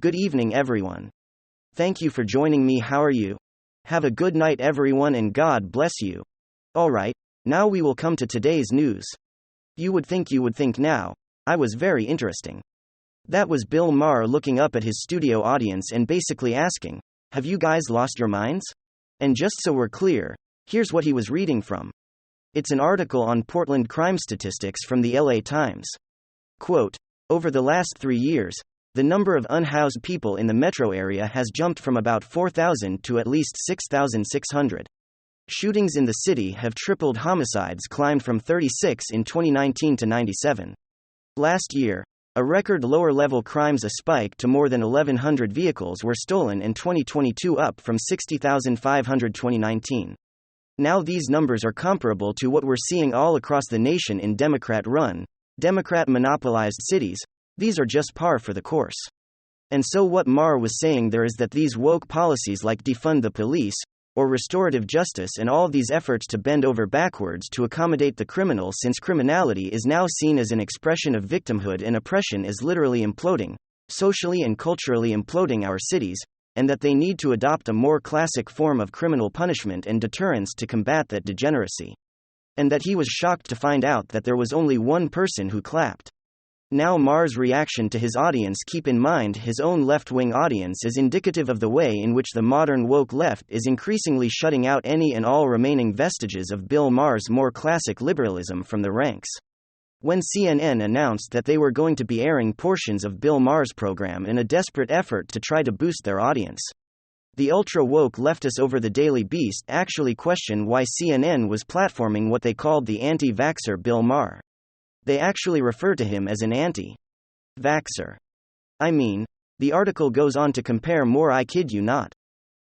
Good evening, everyone. Thank you for joining me. How are you? Have a good night, everyone, and God bless you. Alright, now we will come to today's news. You would think now. I was very interesting. That was Bill Maher looking up at his studio audience and basically asking, have you guys lost your minds? And just so we're clear, here's what he was reading from. It's an article on Portland crime statistics from the LA Times. Quote, over the last 3 years, the number of unhoused people in the metro area has jumped from about 4,000 to at least 6,600. Shootings in the city have tripled. Homicides climbed from 36 in 2019 to 97. Last year, a record lower-level crimes spike to more than 1,100 vehicles were stolen in 2022, up from 60,500 2019. Now these numbers are comparable to what we're seeing all across the nation in Democrat-run, Democrat-monopolized cities. These are just par for the course. And so what Maher was saying there is that these woke policies like defund the police, or restorative justice, and all these efforts to bend over backwards to accommodate the criminal, since criminality is now seen as an expression of victimhood and oppression, is literally imploding, socially and culturally imploding our cities, and that they need to adopt a more classic form of criminal punishment and deterrence to combat that degeneracy. And that he was shocked to find out that there was only one person who clapped. Now Maher's reaction to his audience, keep in mind his own left-wing audience, is indicative of the way in which the modern woke left is increasingly shutting out any and all remaining vestiges of Bill Maher's more classic liberalism from the ranks. When CNN announced that they were going to be airing portions of Bill Maher's program in a desperate effort to try to boost their audience, the ultra-woke leftists over the Daily Beast actually questioned why CNN was platforming what they called the anti-vaxxer Bill Maher. They actually refer to him as an anti-vaxxer. I mean, the article goes on to compare more. I kid you not.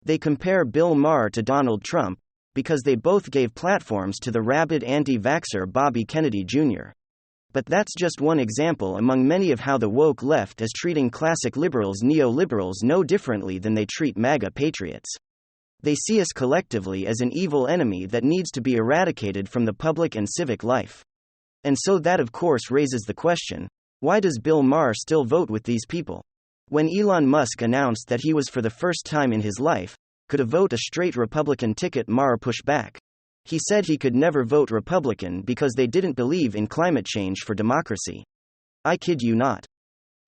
They compare Bill Maher to Donald Trump, because they both gave platforms to the rabid anti-vaxxer Bobby Kennedy Jr. But that's just one example among many of how the woke left is treating classic liberals, neoliberals, no differently than they treat MAGA patriots. They see us collectively as an evil enemy that needs to be eradicated from the public and civic life. And so that of course raises the question, why does Bill Maher still vote with these people? When Elon Musk announced that he was, for the first time in his life, could vote a straight Republican ticket, Maher pushed back. He said he could never vote Republican because they didn't believe in climate change for democracy. I kid you not.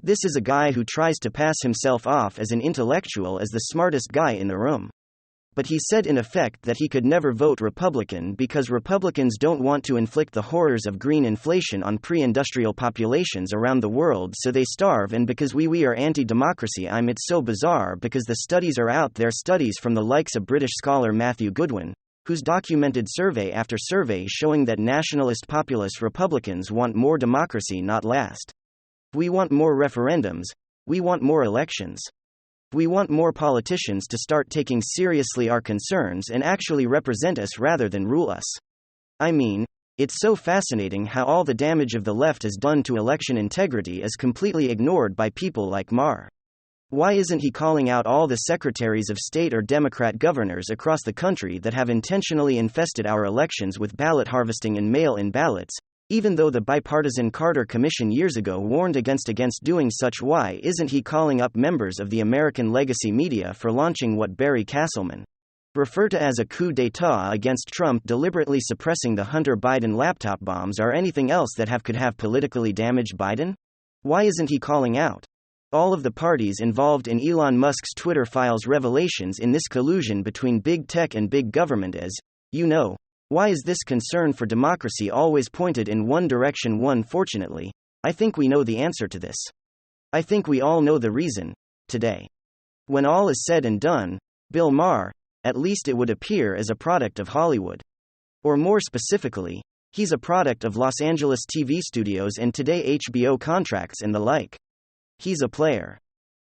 This is a guy who tries to pass himself off as an intellectual, as the smartest guy in the room. But he said in effect that he could never vote Republican because Republicans don't want to inflict the horrors of green inflation on pre-industrial populations around the world so they starve, and because we are anti-democracy. It's so bizarre because the studies are out there, studies from the likes of British scholar Matthew Goodwin, who's documented survey after survey showing that nationalist populist Republicans want more democracy, not last. We want more referendums, we want more elections. We want more politicians to start taking seriously our concerns and actually represent us rather than rule us. I mean, it's so fascinating how all the damage of the left has done to election integrity is completely ignored by people like Maher. Why isn't he calling out all the secretaries of state or Democrat governors across the country that have intentionally infested our elections with ballot harvesting and mail-in ballots? Even though the bipartisan Carter Commission years ago warned against doing such, why isn't he calling up members of the American legacy media for launching what Barry Castleman referred to as a coup d'etat against Trump, deliberately suppressing the Hunter Biden laptop bombs or anything else that could have politically damaged Biden? Why isn't he calling out all of the parties involved in Elon Musk's Twitter files revelations in this collusion between big tech and big government? As you know, why is this concern for democracy always pointed in one direction? Fortunately, I think we know the answer to this. I think we all know the reason, today. When all is said and done, Bill Maher, at least it would appear, is a product of Hollywood. Or more specifically, he's a product of Los Angeles TV studios and today HBO contracts and the like. He's a player.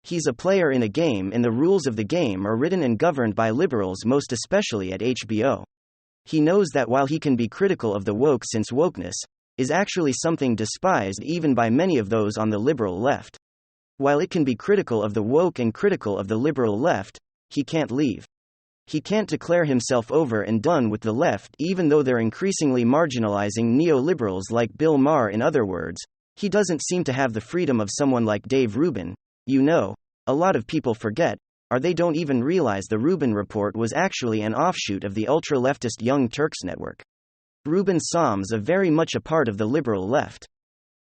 He's a player in a game, and the rules of the game are written and governed by liberals, most especially at HBO. He knows that while he can be critical of the woke, since wokeness is actually something despised even by many of those on the liberal left. While it can be critical of the woke and critical of the liberal left, he can't leave. He can't declare himself over and done with the left, even though they're increasingly marginalizing neoliberals like Bill Maher. In other words, he doesn't seem to have the freedom of someone like Dave Rubin, a lot of people forget, or they don't even realize the Rubin Report was actually an offshoot of the ultra-leftist Young Turks network. Rubin Som's very much a part of the liberal left.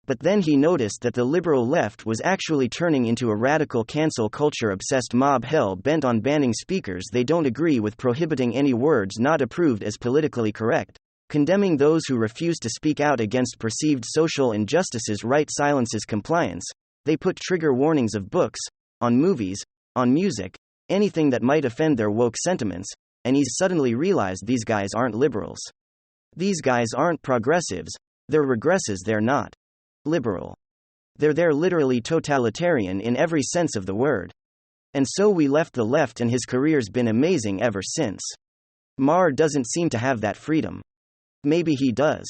But then he noticed that the liberal left was actually turning into a radical cancel culture-obsessed mob hell-bent on banning speakers they don't agree with, prohibiting any words not approved as politically correct, condemning those who refuse to speak out against perceived social injustices. Right silences compliance. They put trigger warnings of books, on movies, on music, anything that might offend their woke sentiments, and he's suddenly realized these guys aren't liberals. These guys aren't progressives, they're regressives. They're not liberal. They're literally totalitarian in every sense of the word. And so we left the left, and his career's been amazing ever since. Maher doesn't seem to have that freedom. Maybe he does.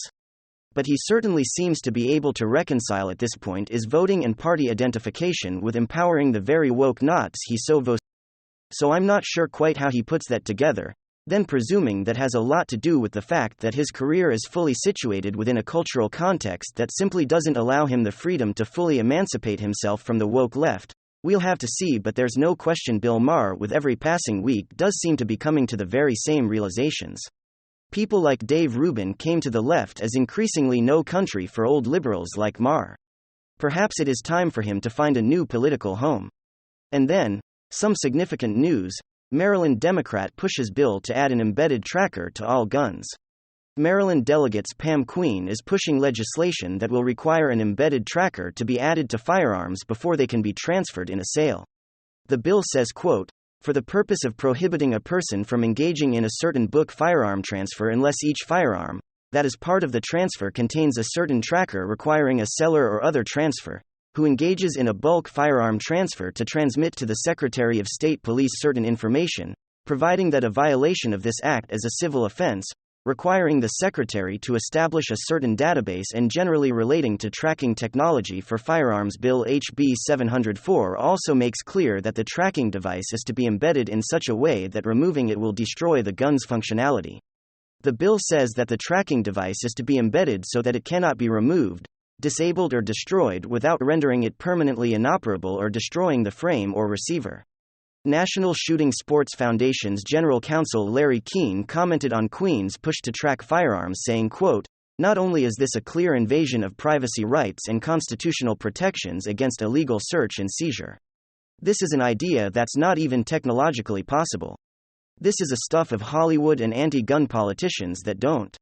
But he certainly seems to be able to reconcile at this point his voting and party identification with empowering the very woke knots he so vociferates. So I'm not sure quite how he puts that together, then presuming that has a lot to do with the fact that his career is fully situated within a cultural context that simply doesn't allow him the freedom to fully emancipate himself from the woke left. We'll have to see, but there's no question Bill Maher, with every passing week, does seem to be coming to the very same realizations. People like Dave Rubin came to the left as increasingly no country for old liberals like Maher. Perhaps it is time for him to find a new political home. And then, some significant news. Maryland Democrat pushes bill to add an embedded tracker to all guns. Maryland delegates Pam Queen is pushing legislation that will require an embedded tracker to be added to firearms before they can be transferred in a sale. The bill says, quote, for the purpose of prohibiting a person from engaging in a certain book firearm transfer unless each firearm that is part of the transfer contains a certain tracker requiring a seller or other transfer who engages in a bulk firearm transfer to transmit to the Secretary of State Police certain information, providing that a violation of this act is a civil offense, requiring the Secretary to establish a certain database and generally relating to tracking technology for firearms. Bill HB 704 also makes clear that the tracking device is to be embedded in such a way that removing it will destroy the gun's functionality. The bill says that the tracking device is to be embedded so that it cannot be removed, disabled or destroyed without rendering it permanently inoperable or destroying the frame or receiver. National Shooting Sports Foundation's General Counsel Larry Keane commented on Queen's push to track firearms, saying, quote, not only is this a clear invasion of privacy rights and constitutional protections against illegal search and seizure. This is an idea that's not even technologically possible. This is a stuff of Hollywood and anti-gun politicians that don't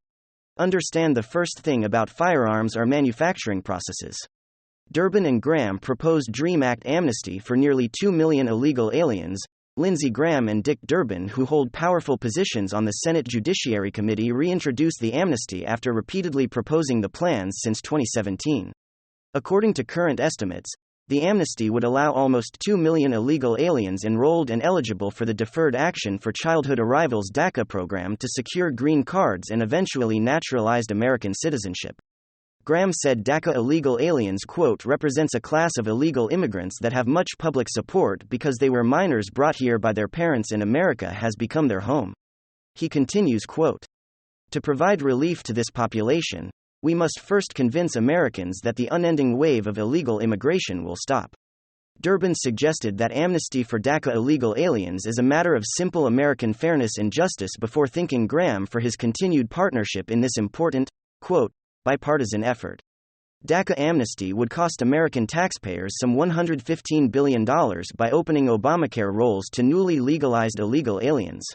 understand the first thing about firearms or manufacturing processes. Durbin and Graham proposed DREAM Act amnesty for nearly 2 million illegal aliens. Lindsey Graham and Dick Durbin, who hold powerful positions on the Senate Judiciary Committee, reintroduced the amnesty after repeatedly proposing the plans since 2017. According to current estimates, the amnesty would allow almost 2 million illegal aliens enrolled and eligible for the Deferred Action for Childhood Arrivals DACA program to secure green cards and eventually naturalized American citizenship. Graham said DACA illegal aliens, quote, represents a class of illegal immigrants that have much public support because they were minors brought here by their parents and America has become their home. He continues, quote, to provide relief to this population, we must first convince Americans that the unending wave of illegal immigration will stop. Durbin suggested that amnesty for DACA illegal aliens is a matter of simple American fairness and justice before thanking Graham for his continued partnership in this important, quote, bipartisan effort. DACA amnesty would cost American taxpayers some $115 billion by opening Obamacare rolls to newly legalized illegal aliens.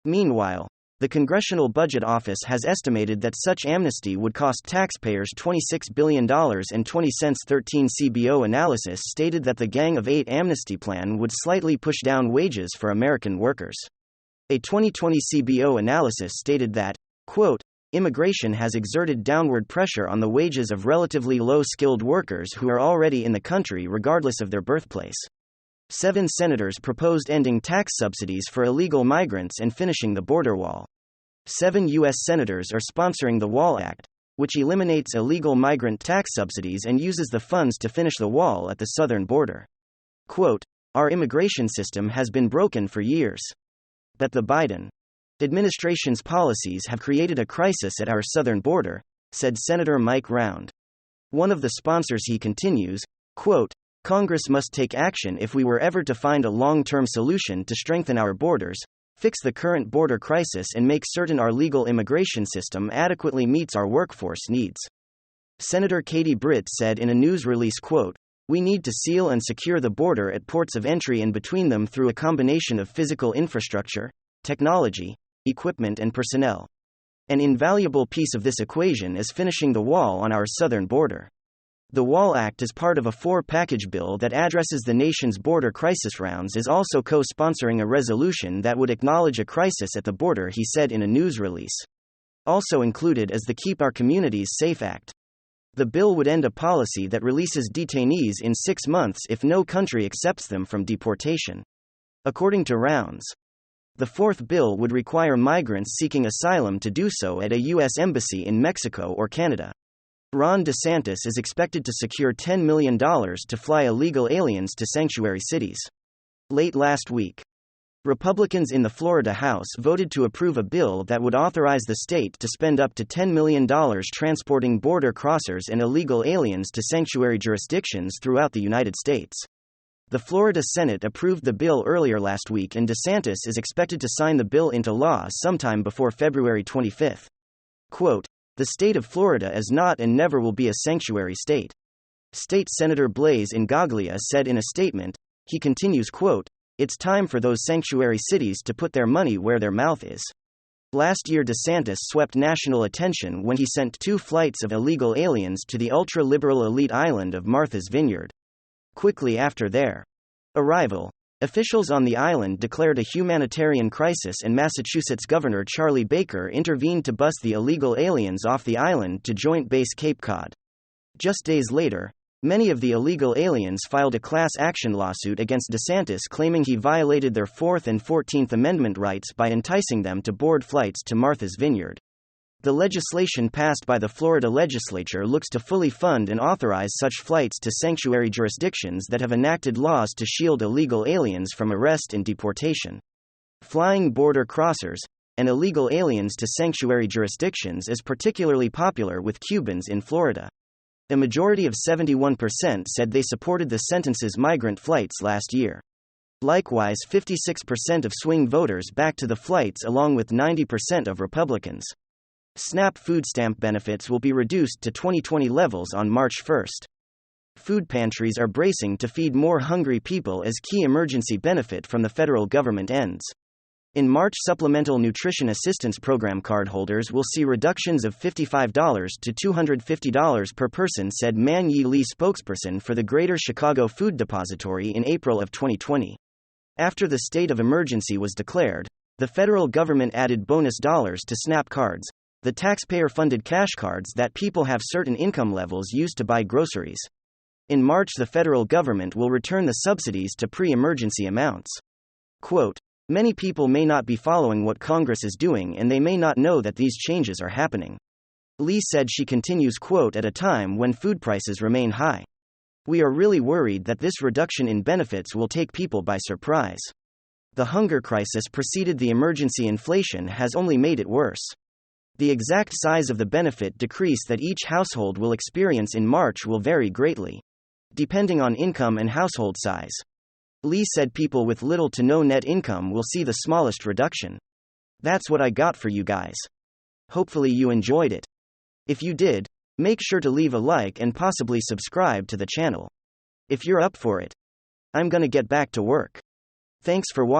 Meanwhile, the Congressional Budget Office has estimated that such amnesty would cost taxpayers $26 billion and 20 cents. 13 CBO analysis stated that the Gang of Eight amnesty plan would slightly push down wages for American workers. A 2020 CBO analysis stated that, quote, immigration has exerted downward pressure on the wages of relatively low-skilled workers who are already in the country regardless of their birthplace. 7 senators proposed ending tax subsidies for illegal migrants and finishing the border wall. 7 U.S. senators are sponsoring the Wall Act, which eliminates illegal migrant tax subsidies and uses the funds to finish the wall at the southern border. Quote, our immigration system has been broken for years. But the Biden administration's policies have created a crisis at our southern border, said Senator Mike Round. One of the sponsors, he continues, quote, Congress must take action if we were ever to find a long-term solution to strengthen our borders, fix the current border crisis, and make certain our legal immigration system adequately meets our workforce needs. Senator Katie Britt said in a news release, quote, "We need to seal and secure the border at ports of entry and between them through a combination of physical infrastructure, technology, equipment and personnel. An invaluable piece of this equation is finishing the wall on our southern border. The Wall Act, as part of a four-package bill that addresses the nation's border crisis rounds, is also co-sponsoring a resolution that would acknowledge a crisis at the border," he said in a news release. Also included is the Keep Our Communities Safe Act. The bill would end a policy that releases detainees in 6 months if no country accepts them from deportation. According to Rounds, the fourth bill would require migrants seeking asylum to do so at a U.S. embassy in Mexico or Canada. Ron DeSantis is expected to secure $10 million to fly illegal aliens to sanctuary cities. Late last week, Republicans in the Florida House voted to approve a bill that would authorize the state to spend up to $10 million transporting border crossers and illegal aliens to sanctuary jurisdictions throughout the United States. The Florida Senate approved the bill earlier last week, and DeSantis is expected to sign the bill into law sometime before February 25. Quote, "The state of Florida is not and never will be a sanctuary state." State Senator Blaise Ingoglia said in a statement. He continues, quote, "It's time for those sanctuary cities to put their money where their mouth is." Last year, DeSantis swept national attention when he sent 2 flights of illegal aliens to the ultra-liberal elite island of Martha's Vineyard. Quickly after their arrival, officials on the island declared a humanitarian crisis, and Massachusetts Governor Charlie Baker intervened to bus the illegal aliens off the island to Joint Base Cape Cod. Just days later, many of the illegal aliens filed a class action lawsuit against DeSantis, claiming he violated their 4th and 14th Amendment rights by enticing them to board flights to Martha's Vineyard. The legislation passed by the Florida legislature looks to fully fund and authorize such flights to sanctuary jurisdictions that have enacted laws to shield illegal aliens from arrest and deportation. Flying border crossers and illegal aliens to sanctuary jurisdictions is particularly popular with Cubans in Florida. A majority of 71% said they supported the sentence's migrant flights last year. Likewise, 56% of swing voters backed the flights, along with 90% of Republicans. SNAP food stamp benefits will be reduced to 2020 levels on March 1. Food pantries are bracing to feed more hungry people as key emergency benefit from the federal government ends. In March, Supplemental Nutrition Assistance Program cardholders will see reductions of $55 to $250 per person, said Man Yi Lee, spokesperson for the Greater Chicago Food Depository, in April of 2020. After the state of emergency was declared, the federal government added bonus dollars to SNAP cards, the taxpayer-funded cash cards that people have certain income levels used to buy groceries. In March, the federal government will return the subsidies to pre-emergency amounts. Quote, "Many people may not be following what Congress is doing, and they may not know that these changes are happening." Lee said. She continues, quote, "At a time when food prices remain high, we are really worried that this reduction in benefits will take people by surprise. The hunger crisis preceded the emergency. Inflation has only made it worse. The exact size of the benefit decrease that each household will experience in March will vary greatly, depending on income and household size." Lee said people with little to no net income will see the smallest reduction. That's what I got for you guys. Hopefully you enjoyed it. If you did, make sure to leave a like and possibly subscribe to the channel. If you're up for it, I'm gonna get back to work. Thanks for watching.